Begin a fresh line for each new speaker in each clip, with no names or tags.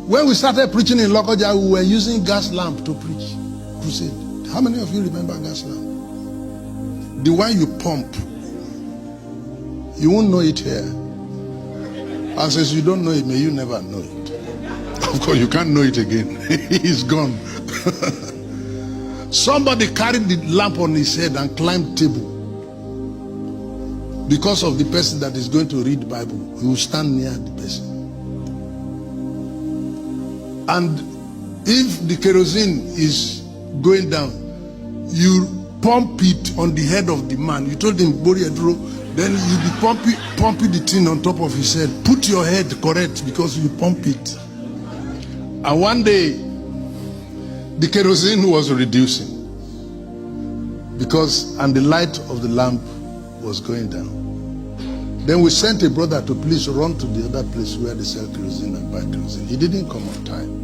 When we started preaching in Lokoja, we were using gas lamp to preach crusade. How many of you remember gas lamp? The one you pump. You won't know it here. And since you don't know it, may you never know it. Of course, you can't know it again. It's gone. Somebody carried the lamp on his head and climbed table. Because of the person that is going to read the Bible, he will stand near the person. And if the kerosene is going down, you pump it on the head of the man. You told him, then you be pumping the thing on top of his head. Put your head correct because you pump it. And one day, the kerosene was reducing and the light of the lamp was going down. Then we sent a brother to please run to the other place where they sell kerosene and buy kerosene. He didn't come on time.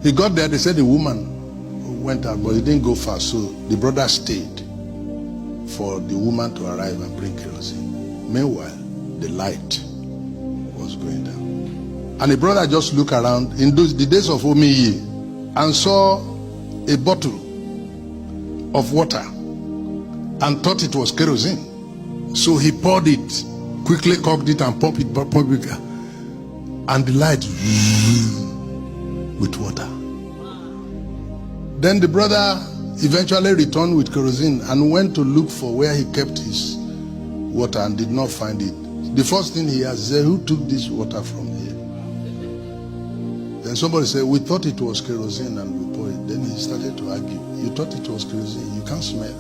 He got there, they said the woman went out, but he didn't go far, so the brother stayed for the woman to arrive and bring kerosene. Meanwhile, the light was going down. And the brother just looked around in the days of Omiye and saw a bottle of water and thought it was kerosene. So he poured it, quickly cocked it and pumped it, and the light with water. Then the brother eventually returned with kerosene and went to look for where he kept his water and did not find it. The first thing he asked, who took this water from here? Then somebody said, we thought it was kerosene and we poured it. Then he started to argue. You thought it was kerosene, you can't smell.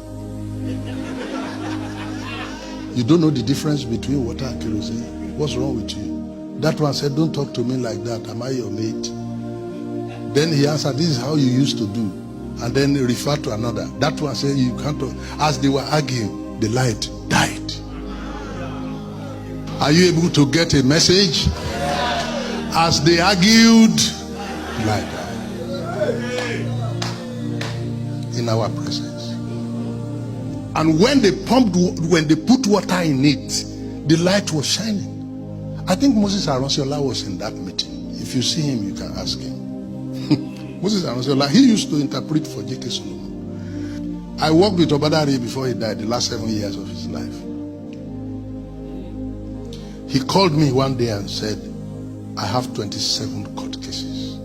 You don't know the difference between water and kerosene. What's wrong with you? That one said, don't talk to me like that. Am I your mate? Then he answered, this is how you used to do. And then he referred to another. That one said, you can't talk. As they were arguing, the light died. Are you able to get a message? As they argued, the light died. In our presence. And when they put water in it, the light was shining. I think Moses Aronsiola was in that meeting. If you see him, you can ask him. Moses Aronsiola, he used to interpret for J.K. Solomon. I worked with Obadari before he died, the last 7 years of his life. He called me one day and said, I have 27 court cases.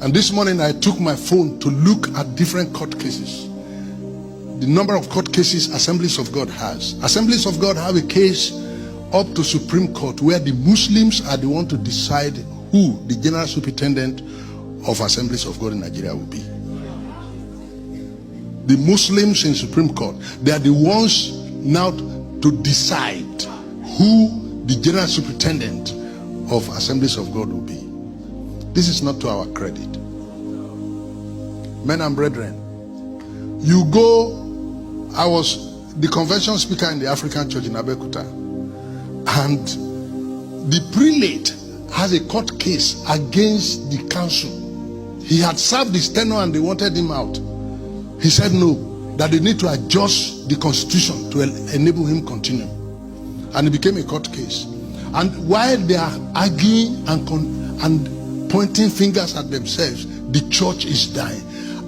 And this morning I took my phone to look at different court cases. The number of court cases Assemblies of God has. Assemblies of God have a case up to Supreme Court where the Muslims are the one to decide who the General Superintendent of Assemblies of God in Nigeria will be. The Muslims in Supreme Court, they are the ones now to decide who the General Superintendent of Assemblies of God will be. This is not to our credit. Men and brethren, you go. I was the convention speaker in the African Church in Abeokuta, and the prelate has a court case against the council. He had served his tenure and they wanted him out. He said no, that they need to adjust the constitution to enable him continue. And it became a court case. And while they are arguing and pointing fingers at themselves, the church is dying.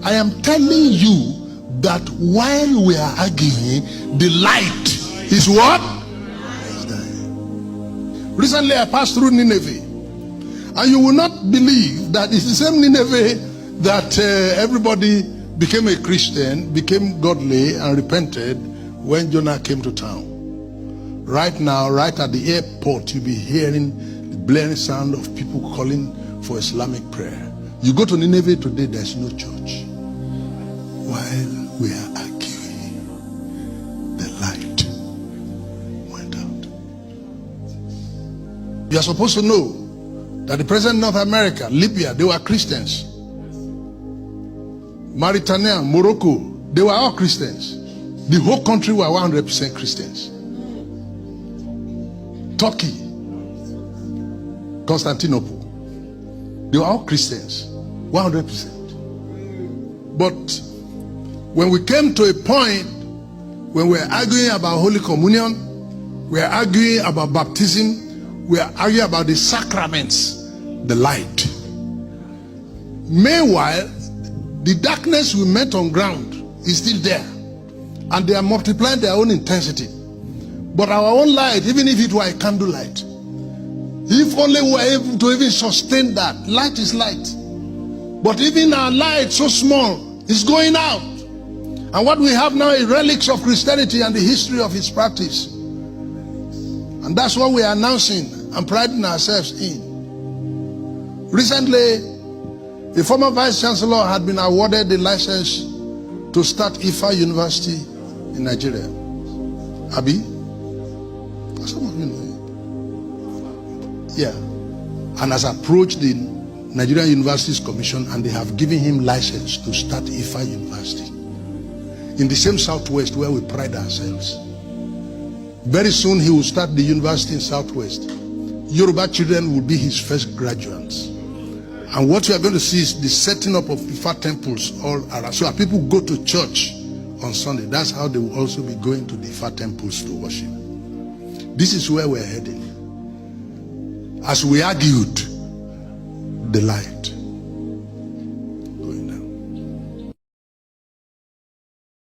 I am telling you that while we are arguing, the light is what? Is dying. Recently I passed through Nineveh, and you will not believe that it's the same Nineveh that everybody became a Christian, became godly and repented when Jonah came to town. Right now, right at the airport, you'll be hearing the blaring sound of people calling for Islamic prayer. You go to Nineveh today, there's no church. While we are arguing, the light went out. You are supposed to know that the president of North America, Libya, they were Christians. Mauritania, Morocco, they were all Christians. The whole country were 100% Christians. Turkey, Constantinople, they were all Christians, 100%. But when we came to a point when we were arguing about Holy Communion, we are arguing about baptism, we are arguing about the sacraments, the light. Meanwhile, the darkness we met on ground is still there, and they are multiplying their own intensity. But our own light, even if it were a candlelight, if only we were able to even sustain that, light is light. But even our light, so small, is going out. And what we have now is relics of Christianity and the history of its practice. And that's what we are announcing and priding ourselves in. Recently, the former Vice Chancellor had been awarded the license to start Ifa University in Nigeria. Abi? Some of you know it. Yeah. And has approached the Nigerian Universities Commission, and they have given him license to start Ifa University in the same Southwest where we pride ourselves. Very soon he will start the university in Southwest. Yoruba children will be his first graduates. And what you are going to see is the setting up of Ifa temples all around. So people go to church on Sunday. That's how they will also be going to the Ifa temples to worship. This is where we're heading. As we argued, the light.